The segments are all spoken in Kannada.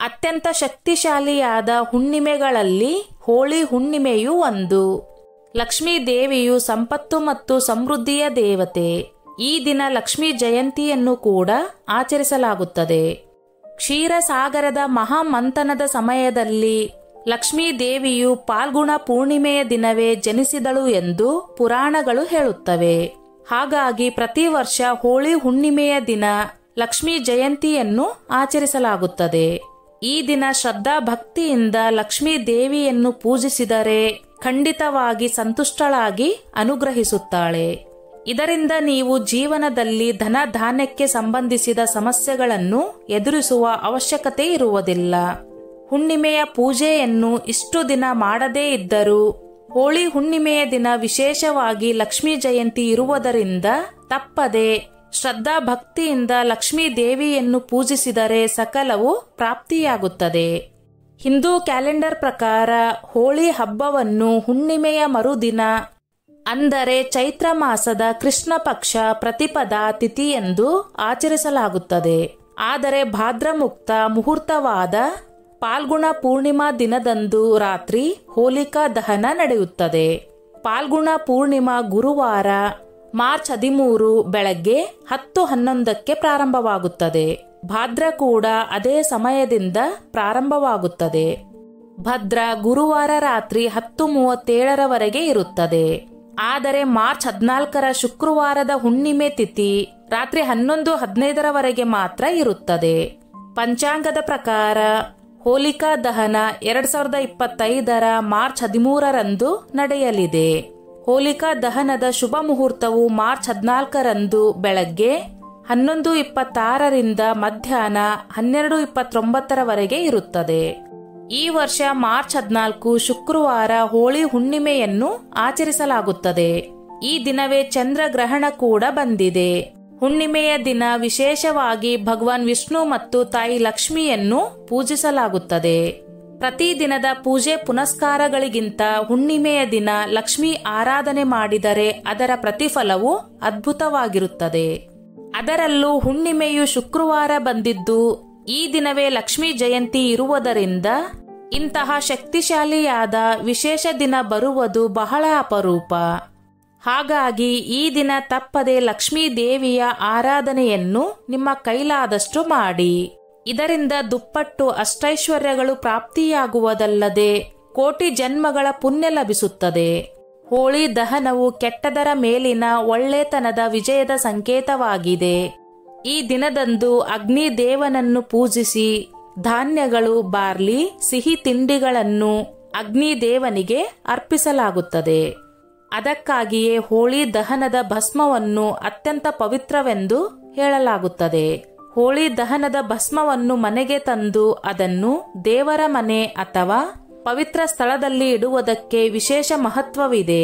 ಅತ್ಯಂತ ಶಕ್ತಿಶಾಲಿಯಾದ ಹುಣ್ಣಿಮೆಗಳಲ್ಲಿ ಹೋಳಿ ಹುಣ್ಣಿಮೆಯೂ ಒಂದು. ಲಕ್ಷ್ಮೀ ದೇವಿಯು ಸಂಪತ್ತು ಮತ್ತು ಸಮೃದ್ಧಿಯ ದೇವತೆ. ಈ ದಿನ ಲಕ್ಷ್ಮೀ ಜಯಂತಿಯನ್ನು ಕೂಡ ಆಚರಿಸಲಾಗುತ್ತದೆ. ಕ್ಷೀರಸಾಗರದ ಮಹಾಮಂಥನದ ಸಮಯದಲ್ಲಿ ಲಕ್ಷ್ಮೀ ದೇವಿಯು ಪಾಲ್ಗುಣ ಪೂರ್ಣಿಮೆಯ ದಿನವೇ ಜನಿಸಿದಳು ಎಂದು ಪುರಾಣಗಳು ಹೇಳುತ್ತವೆ. ಹಾಗಾಗಿ ಪ್ರತಿ ವರ್ಷ ಹೋಳಿ ಹುಣ್ಣಿಮೆಯ ದಿನ ಲಕ್ಷ್ಮೀ ಜಯಂತಿಯನ್ನು ಆಚರಿಸಲಾಗುತ್ತದೆ. ಈ ದಿನ ಶ್ರದ್ಧಾ ಭಕ್ತಿಯಿಂದ ಲಕ್ಷ್ಮೀ ದೇವಿಯನ್ನು ಪೂಜಿಸಿದರೆ ಖಂಡಿತವಾಗಿ ಸಂತುಷ್ಟಳಾಗಿ ಅನುಗ್ರಹಿಸುತ್ತಾಳೆ. ಇದರಿಂದ ನೀವು ಜೀವನದಲ್ಲಿ ಧನ ಧಾನ್ಯಕ್ಕೆ ಸಂಬಂಧಿಸಿದ ಸಮಸ್ಯೆಗಳನ್ನು ಎದುರಿಸುವ ಅವಶ್ಯಕತೆ ಇರುವುದಿಲ್ಲ. ಹುಣ್ಣಿಮೆಯ ಪೂಜೆಯನ್ನು ಇಷ್ಟು ದಿನ ಮಾಡದೇ ಇದ್ದರೂ ಹೋಳಿ ಹುಣ್ಣಿಮೆಯ ದಿನ ವಿಶೇಷವಾಗಿ ಲಕ್ಷ್ಮೀ ಜಯಂತಿ ಇರುವುದರಿಂದ ತಪ್ಪದೆ ಶ್ರದ್ಧಾ ಭಕ್ತಿಯಿಂದ ಲಕ್ಷ್ಮೀ ದೇವಿಯನ್ನು ಪೂಜಿಸಿದರೆ ಸಕಲವು ಪ್ರಾಪ್ತಿಯಾಗುತ್ತದೆ. ಹಿಂದೂ ಕ್ಯಾಲೆಂಡರ್ ಪ್ರಕಾರ ಹೋಳಿ ಹಬ್ಬವನ್ನು ಹುಣ್ಣಿಮೆಯ ಮರುದಿನ ಅಂದರೆ ಚೈತ್ರ ಮಾಸದ ಕೃಷ್ಣ ಪಕ್ಷ ಪ್ರತಿಪದಾ ತಿಥಿ ಎಂದು ಆಚರಿಸಲಾಗುತ್ತದೆ. ಆದರೆ ಭಾದ್ರಮುಕ್ತ ಮುಹೂರ್ತವಾದ ಪಾಲ್ಗುಣ ಪೂರ್ಣಿಮಾ ದಿನದಂದು ರಾತ್ರಿ ಹೋಲಿಕಾ ದಹನ ನಡೆಯುತ್ತದೆ. ಪಾಲ್ಗುಣ ಪೂರ್ಣಿಮಾ ಗುರುವಾರ ಮಾರ್ಚ್ 13 ಬೆಳಗ್ಗೆ 10:11ಕ್ಕೆ ಪ್ರಾರಂಭವಾಗುತ್ತದೆ. ಭಾದ್ರ ಕೂಡ ಅದೇ ಸಮಯದಿಂದ ಪ್ರಾರಂಭವಾಗುತ್ತದೆ. ಭದ್ರ ಗುರುವಾರ ರಾತ್ರಿ 10:37 ಇರುತ್ತದೆ. ಆದರೆ ಮಾರ್ಚ್ 14 ಶುಕ್ರವಾರದ ಹುಣ್ಣಿಮೆ ತಿಥಿ ರಾತ್ರಿ 11:15 ಮಾತ್ರ ಇರುತ್ತದೆ. ಪಂಚಾಂಗದ ಪ್ರಕಾರ ಹೋಲಿಕಾ ದಹನ 2025 ಮಾರ್ಚ್ 13 ನಡೆಯಲಿದೆ. ಹೋಲಿಕಾ ದಹನದ ಶುಭ ಮುಹೂರ್ತವು ಮಾರ್ಚ್ 14 ಬೆಳಗ್ಗೆ 11:26 ಮಧ್ಯಾಹ್ನ 12:29 ಇರುತ್ತದೆ. ಈ ವರ್ಷ ಮಾರ್ಚ್ 14 ಶುಕ್ರವಾರ ಹೋಳಿ ಹುಣ್ಣಿಮೆಯನ್ನು ಆಚರಿಸಲಾಗುತ್ತದೆ. ಈ ದಿನವೇ ಚಂದ್ರಗ್ರಹಣ ಕೂಡ ಬಂದಿದೆ. ಹುಣ್ಣಿಮೆಯ ದಿನ ವಿಶೇಷವಾಗಿ ಭಗವಾನ್ ವಿಷ್ಣು ಮತ್ತು ತಾಯಿ ಲಕ್ಷ್ಮಿಯನ್ನು ಪೂಜಿಸಲಾಗುತ್ತದೆ. ಪ್ರತಿದಿನದ ಪೂಜೆ ಪುನಸ್ಕಾರಗಳಿಗಿಂತ ಹುಣ್ಣಿಮೆಯ ದಿನ ಲಕ್ಷ್ಮೀ ಆರಾಧನೆ ಮಾಡಿದರೆ ಅದರ ಪ್ರತಿಫಲವು ಅದ್ಭುತವಾಗಿರುತ್ತದೆ. ಅದರಲ್ಲೂ ಹುಣ್ಣಿಮೆಯು ಶುಕ್ರವಾರ ಬಂದಿದ್ದು ಈ ದಿನವೇ ಲಕ್ಷ್ಮೀ ಜಯಂತಿ ಇರುವುದರಿಂದ ಇಂತಹ ಶಕ್ತಿಶಾಲಿಯಾದ ವಿಶೇಷ ದಿನ ಬರುವುದು ಬಹಳ ಅಪರೂಪ. ಹಾಗಾಗಿ ಈ ದಿನ ತಪ್ಪದೆ ಲಕ್ಷ್ಮೀ ದೇವಿಯ ಆರಾಧನೆಯನ್ನು ನಿಮ್ಮ ಕೈಲಾದಷ್ಟು ಮಾಡಿ. ಇದರಿಂದ ದುಪ್ಪಟ್ಟು ಅಷ್ಟೈಶ್ವರ್ಯಗಳು ಪ್ರಾಪ್ತಿಯಾಗುವುದಲ್ಲದೆ ಕೋಟಿ ಜನ್ಮಗಳ ಪುಣ್ಯ ಲಭಿಸುತ್ತದೆ. ಹೋಳಿ ದಹನವು ಕೆಟ್ಟದರ ಮೇಲಿನ ಒಳ್ಳೆತನದ ವಿಜಯದ ಸಂಕೇತವಾಗಿದೆ. ಈ ದಿನದಂದು ಅಗ್ನಿ ದೇವನನ್ನು ಪೂಜಿಸಿ ಧಾನ್ಯಗಳು, ಬಾರ್ಲಿ, ಸಿಹಿ ತಿಂಡಿಗಳನ್ನು ಅಗ್ನಿ ದೇವನಿಗೆ ಅರ್ಪಿಸಲಾಗುತ್ತದೆ. ಅದಕ್ಕಾಗಿಯೇ ಹೋಳಿ ದಹನದ ಭಸ್ಮವನ್ನು ಅತ್ಯಂತ ಪವಿತ್ರವೆಂದು ಹೇಳಲಾಗುತ್ತದೆ. ಹೋಳಿ ದಹನದ ಭಸ್ಮವನ್ನು ಮನೆಗೆ ತಂದು ಅದನ್ನು ದೇವರ ಮನೆ ಅಥವಾ ಪವಿತ್ರ ಸ್ಥಳದಲ್ಲಿ ಇಡುವುದಕ್ಕೆ ವಿಶೇಷ ಮಹತ್ವವಿದೆ.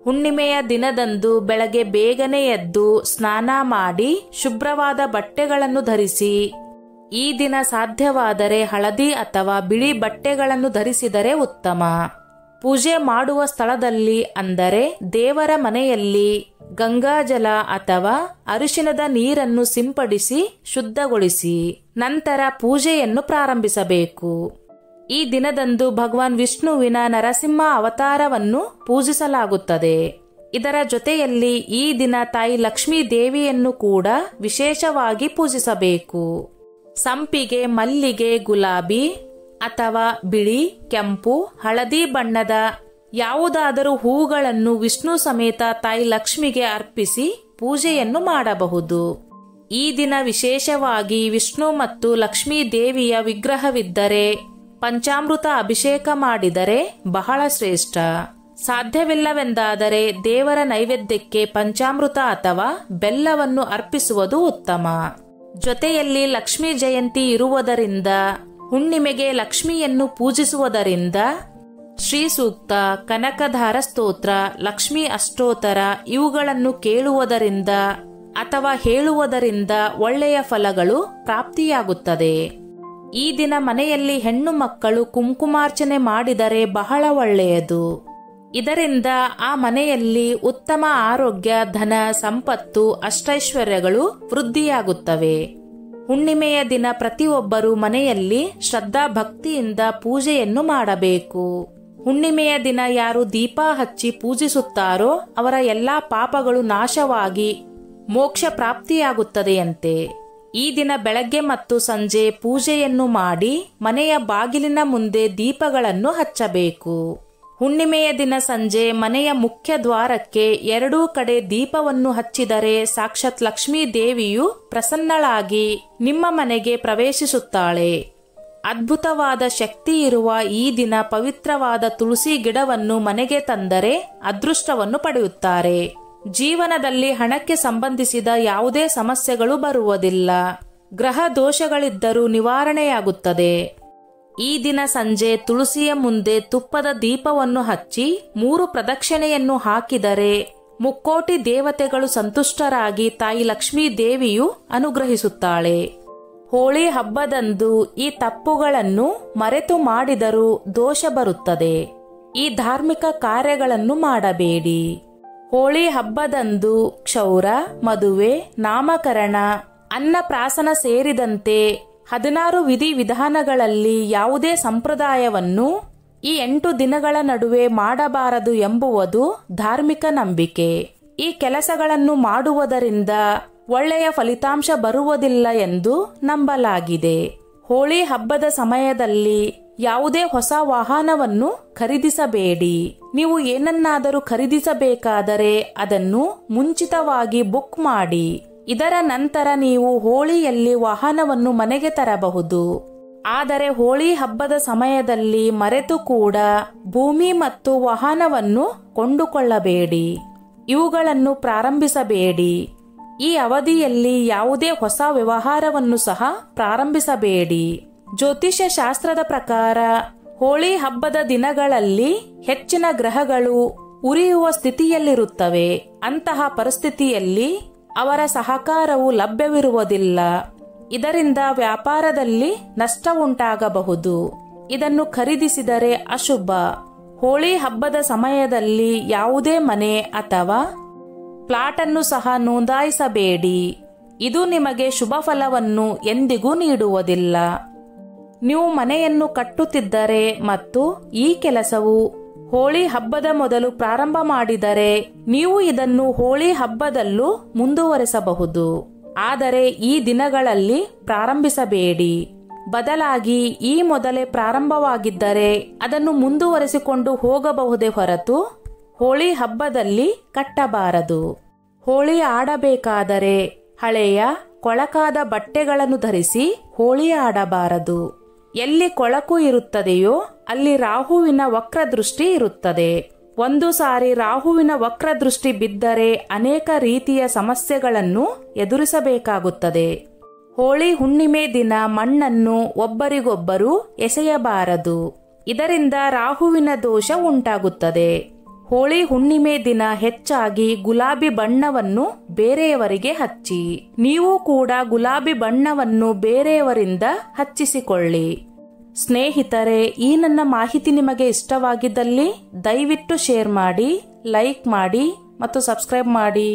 ಹುಣ್ಣಿಮೆಯ ದಿನದಂದು ಬೆಳಗ್ಗೆ ಬೇಗನೆ ಎದ್ದು ಸ್ನಾನ ಮಾಡಿ ಶುಭ್ರವಾದ ಬಟ್ಟೆಗಳನ್ನು ಧರಿಸಿ, ಈ ದಿನ ಸಾಧ್ಯವಾದರೆ ಹಳದಿ ಅಥವಾ ಬಿಳಿ ಬಟ್ಟೆಗಳನ್ನು ಧರಿಸಿದರೆ ಉತ್ತಮ. ಪೂಜೆ ಮಾಡುವ ಸ್ಥಳದಲ್ಲಿ ಅಂದರೆ ದೇವರ ಮನೆಯಲ್ಲಿ ಗಂಗಾಜಲ ಅಥವಾ ಅರಿಶಿಣದ ನೀರನ್ನು ಸಿಂಪಡಿಸಿ ಶುದ್ಧಗೊಳಿಸಿ ನಂತರ ಪೂಜೆಯನ್ನು ಪ್ರಾರಂಭಿಸಬೇಕು. ಈ ದಿನದಂದು ಭಗವಾನ್ ವಿಷ್ಣುವಿನ ನರಸಿಂಹ ಅವತಾರವನ್ನು ಪೂಜಿಸಲಾಗುತ್ತದೆ. ಇದರ ಜೊತೆಯಲ್ಲಿ ಈ ದಿನ ತಾಯಿ ಲಕ್ಷ್ಮೀ ದೇವಿಯನ್ನು ಕೂಡ ವಿಶೇಷವಾಗಿ ಪೂಜಿಸಬೇಕು. ಸಂಪಿಗೆ, ಮಲ್ಲಿಗೆ, ಗುಲಾಬಿ ಅಥವಾ ಬಿಳಿ, ಕೆಂಪು, ಹಳದಿ ಬಣ್ಣದ ಯಾವುದಾದರೂ ಹೂಗಳನ್ನು ವಿಷ್ಣು ಸಮೇತ ತಾಯಿ ಲಕ್ಷ್ಮಿಗೆ ಅರ್ಪಿಸಿ ಪೂಜೆಯನ್ನು ಮಾಡಬಹುದು. ಈ ದಿನ ವಿಶೇಷವಾಗಿ ವಿಷ್ಣು ಮತ್ತು ಲಕ್ಷ್ಮೀ ದೇವಿಯ ವಿಗ್ರಹವಿದ್ದರೆ ಪಂಚಾಮೃತ ಅಭಿಷೇಕ ಮಾಡಿದರೆ ಬಹಳ ಶ್ರೇಷ್ಠ. ಸಾಧ್ಯವಿಲ್ಲವೆಂದಾದರೆ ದೇವರ ನೈವೇದ್ಯಕ್ಕೆ ಪಂಚಾಮೃತ ಅಥವಾ ಬೆಲ್ಲವನ್ನು ಅರ್ಪಿಸುವುದು ಉತ್ತಮ. ಜೊತೆಯಲ್ಲಿ ಲಕ್ಷ್ಮೀ ಜಯಂತಿ ಇರುವುದರಿಂದ ಹುಣ್ಣಿಮೆಗೆ ಲಕ್ಷ್ಮಿಯನ್ನು ಪೂಜಿಸುವುದರಿಂದ ಶ್ರೀ ಸೂಕ್ತ, ಕನಕಧಾರ ಸ್ತೋತ್ರ, ಲಕ್ಷ್ಮೀ ಅಷ್ಟೋತ್ತರ ಇವುಗಳನ್ನು ಕೇಳುವುದರಿಂದ ಅಥವಾ ಹೇಳುವುದರಿಂದ ಒಳ್ಳೆಯ ಫಲಗಳು ಪ್ರಾಪ್ತಿಯಾಗುತ್ತದೆ. ಈ ದಿನ ಮನೆಯಲ್ಲಿ ಹೆಣ್ಣು ಮಕ್ಕಳು ಕುಂಕುಮಾರ್ಚನೆ ಮಾಡಿದರೆ ಬಹಳ ಒಳ್ಳೆಯದು. ಇದರಿಂದ ಆ ಮನೆಯಲ್ಲಿ ಉತ್ತಮ ಆರೋಗ್ಯ, ಧನ, ಸಂಪತ್ತು, ಅಷ್ಟೈಶ್ವರ್ಯಗಳು ವೃದ್ಧಿಯಾಗುತ್ತವೆ. ಹುಣ್ಣಿಮೆಯ ದಿನ ಪ್ರತಿಯೊಬ್ಬರು ಮನೆಯಲ್ಲಿ ಶ್ರದ್ಧಾ ಭಕ್ತಿಯಿಂದ ಪೂಜೆಯನ್ನು ಮಾಡಬೇಕು. ಹುಣ್ಣಿಮೆಯ ದಿನ ಯಾರು ದೀಪ ಹಚ್ಚಿ ಪೂಜಿಸುತ್ತಾರೋ ಅವರ ಎಲ್ಲಾ ಪಾಪಗಳು ನಾಶವಾಗಿ ಮೋಕ್ಷ ಪ್ರಾಪ್ತಿಯಾಗುತ್ತದೆಯಂತೆ. ಈ ದಿನ ಬೆಳಗ್ಗೆ ಮತ್ತು ಸಂಜೆ ಪೂಜೆಯನ್ನು ಮಾಡಿ ಮನೆಯ ಬಾಗಿಲಿನ ಮುಂದೆ ದೀಪಗಳನ್ನು ಹಚ್ಚಬೇಕು. ಹುಣ್ಣಿಮೆಯ ದಿನ ಸಂಜೆ ಮನೆಯ ಮುಖ್ಯ ದ್ವಾರಕ್ಕೆ ಎರಡೂ ಕಡೆ ದೀಪವನ್ನು ಹಚ್ಚಿದರೆ ಸಾಕ್ಷಾತ್ ಲಕ್ಷ್ಮೀ ದೇವಿಯು ಪ್ರಸನ್ನಳಾಗಿ ನಿಮ್ಮ ಮನೆಗೆ ಪ್ರವೇಶಿಸುತ್ತಾಳೆ. ಅದ್ಭುತವಾದ ಶಕ್ತಿ ಇರುವ ಈ ದಿನ ಪವಿತ್ರವಾದ ತುಳಸಿ ಗಿಡವನ್ನು ಮನೆಗೆ ತಂದರೆ ಅದೃಷ್ಟವನ್ನು ಪಡೆಯುತ್ತಾರೆ. ಜೀವನದಲ್ಲಿ ಹಣಕ್ಕೆ ಸಂಬಂಧಿಸಿದ ಯಾವುದೇ ಸಮಸ್ಯೆಗಳು ಬರುವುದಿಲ್ಲ. ಗ್ರಹ ದೋಷಗಳಿದ್ದರೂ ನಿವಾರಣೆಯಾಗುತ್ತದೆ. ಈ ದಿನ ಸಂಜೆ ತುಳಸಿಯ ಮುಂದೆ ತುಪ್ಪದ ದೀಪವನ್ನು ಹಚ್ಚಿ 3 ಪ್ರದಕ್ಷಿಣೆಯನ್ನು ಹಾಕಿದರೆ ಮುಕ್ಕೋಟಿ ದೇವತೆಗಳು ಸಂತುಷ್ಟರಾಗಿ ತಾಯಿ ಲಕ್ಷ್ಮೀ ದೇವಿಯು ಅನುಗ್ರಹಿಸುತ್ತಾಳೆ. ಹೋಳಿ ಹಬ್ಬದಂದು ಈ ತಪ್ಪುಗಳನ್ನು ಮರೆತು ಮಾಡಿದರೂ ದೋಷ ಬರುತ್ತದೆ. ಈ ಧಾರ್ಮಿಕ ಕಾರ್ಯಗಳನ್ನು ಮಾಡಬೇಡಿ. ಹೋಳಿ ಹಬ್ಬದಂದು ಕ್ಷೌರ, ಮದುವೆ, ನಾಮಕರಣ, ಅನ್ನಪ್ರಾಸನ ಸೇರಿದಂತೆ 16 ವಿಧಿವಿಧಾನಗಳಲ್ಲಿ ಯಾವುದೇ ಸಂಪ್ರದಾಯವನ್ನು ಈ 8 ದಿನಗಳ ನಡುವೆ ಮಾಡಬಾರದು ಎಂಬುವುದು ಧಾರ್ಮಿಕ ನಂಬಿಕೆ. ಈ ಕೆಲಸಗಳನ್ನು ಮಾಡುವುದರಿಂದ ಒಳ್ಳೆಯ ಫಲಿತಾಂಶ ಬರುವುದಿಲ್ಲ ಎಂದು ನಂಬಲಾಗಿದೆ. ಹೋಳಿ ಹಬ್ಬದ ಸಮಯದಲ್ಲಿ ಯಾವುದೇ ಹೊಸ ವಾಹನವನ್ನು ಖರೀದಿಸಬೇಡಿ. ನೀವು ಏನನ್ನಾದರೂ ಖರೀದಿಸಬೇಕಾದರೆ ಅದನ್ನು ಮುಂಚಿತವಾಗಿ ಬುಕ್ ಮಾಡಿ. ಇದರ ನಂತರ ನೀವು ಹೋಳಿಯಲ್ಲಿ ವಾಹನವನ್ನು ಮನೆಗೆ ತರಬಹುದು. ಆದರೆ ಹೋಳಿ ಹಬ್ಬದ ಸಮಯದಲ್ಲಿ ಮರೆತು ಕೂಡ ಭೂಮಿ ಮತ್ತು ವಾಹನವನ್ನು ಕೊಂಡುಕೊಳ್ಳಬೇಡಿ. ಇವುಗಳನ್ನು ಪ್ರಾರಂಭಿಸಬೇಡಿ. ಈ ಅವಧಿಯಲ್ಲಿ ಯಾವುದೇ ಹೊಸ ವ್ಯವಹಾರವನ್ನು ಸಹ ಪ್ರಾರಂಭಿಸಬೇಡಿ. ಜ್ಯೋತಿಷ್ಯ ಶಾಸ್ತ್ರದ ಪ್ರಕಾರ ಹೋಳಿ ಹಬ್ಬದ ದಿನಗಳಲ್ಲಿ ಹೆಚ್ಚಿನ ಗ್ರಹಗಳು ಉರಿಯುವ ಸ್ಥಿತಿಯಲ್ಲಿರುತ್ತವೆ. ಅಂತಹ ಪರಿಸ್ಥಿತಿಯಲ್ಲಿ ಅವರ ಸಹಕಾರವು ಲಭ್ಯವಿರುವುದಿಲ್ಲ. ಇದರಿಂದ ವ್ಯಾಪಾರದಲ್ಲಿ ನಷ್ಟ ಉಂಟಾಗಬಹುದು. ಇದನ್ನು ಖರೀದಿಸಿದರೆ ಅಶುಭ. ಹೋಳಿ ಹಬ್ಬದ ಸಮಯದಲ್ಲಿ ಯಾವುದೇ ಮನೆ ಅಥವಾ ಪ್ಲಾಟ್ ಅನ್ನು ಸಹ ನೋಂದಾಯಿಸಬೇಡಿ. ಇದು ನಿಮಗೆ ಶುಭ ಫಲವನ್ನು ಎಂದಿಗೂ ನೀಡುವುದಿಲ್ಲ. ನೀವು ಮನೆಯನ್ನು ಕಟ್ಟುತ್ತಿದ್ದರೆ ಮತ್ತು ಈ ಕೆಲಸವು ಹೋಳಿ ಹಬ್ಬದ ಮೊದಲು ಪ್ರಾರಂಭ ಮಾಡಿದರೆ ನೀವು ಇದನ್ನು ಹೋಳಿ ಹಬ್ಬದಲ್ಲೂ ಮುಂದುವರೆಸಬಹುದು. ಆದರೆ ಈ ದಿನಗಳಲ್ಲಿ ಪ್ರಾರಂಭಿಸಬೇಡಿ. ಬದಲಾಗಿ ಈ ಮೊದಲೇ ಪ್ರಾರಂಭವಾಗಿದ್ದರೆ ಅದನ್ನು ಮುಂದುವರೆಸಿಕೊಂಡು ಹೋಗಬಹುದೇ ಹೊರತು ಹೋಳಿ ಹಬ್ಬದಲ್ಲಿ ಕಟ್ಟಬಾರದು. ಹೋಳಿ ಆಡಬೇಕಾದರೆ ಹಳೆಯ ಕೊಳಕಾದ ಬಟ್ಟೆಗಳನ್ನು ಧರಿಸಿ ಹೋಳಿ ಆಡಬಾರದು. ಎಲ್ಲಿ ಕೊಳಕು ಇರುತ್ತದೆಯೋ ಅಲ್ಲಿ ರಾಹುವಿನ ವಕ್ರದೃಷ್ಟಿ ಇರುತ್ತದೆ. ಒಂದು ಸಾರಿ ರಾಹುವಿನ ವಕ್ರದೃಷ್ಟಿ ಬಿದ್ದರೆ ಅನೇಕ ರೀತಿಯ ಸಮಸ್ಯೆಗಳನ್ನು ಎದುರಿಸಬೇಕಾಗುತ್ತದೆ. ಹೋಳಿ ಹುಣ್ಣಿಮೆ ದಿನ ಮಣ್ಣನ್ನು ಒಬ್ಬರಿಗೊಬ್ಬರು ಎಸೆಯಬಾರದು. ಇದರಿಂದ ರಾಹುವಿನ ದೋಷ ಉಂಟಾಗುತ್ತದೆ. ಹೋಳಿ ಹುಣ್ಣಿಮೆ ದಿನ ಹೆಚ್ಚಾಗಿ ಗುಲಾಬಿ ಬಣ್ಣವನ್ನು ಬೇರೆಯವರಿಗೆ ಹಚ್ಚಿ. ನೀವು ಕೂಡ ಗುಲಾಬಿ ಬಣ್ಣವನ್ನು ಬೇರೆಯವರಿಂದ ಹಚ್ಚಿಸಿಕೊಳ್ಳಿ. ಸ್ನೇಹಿತರೆ, ಈ ನನ್ನ ಮಾಹಿತಿ ನಿಮಗೆ ಇಷ್ಟವಾಗಿದ್ದಲ್ಲಿ ದಯವಿಟ್ಟು ಶೇರ್ ಮಾಡಿ, ಲೈಕ್ ಮಾಡಿ ಮತ್ತು ಸಬ್ಸ್ಕ್ರೈಬ್ ಮಾಡಿ.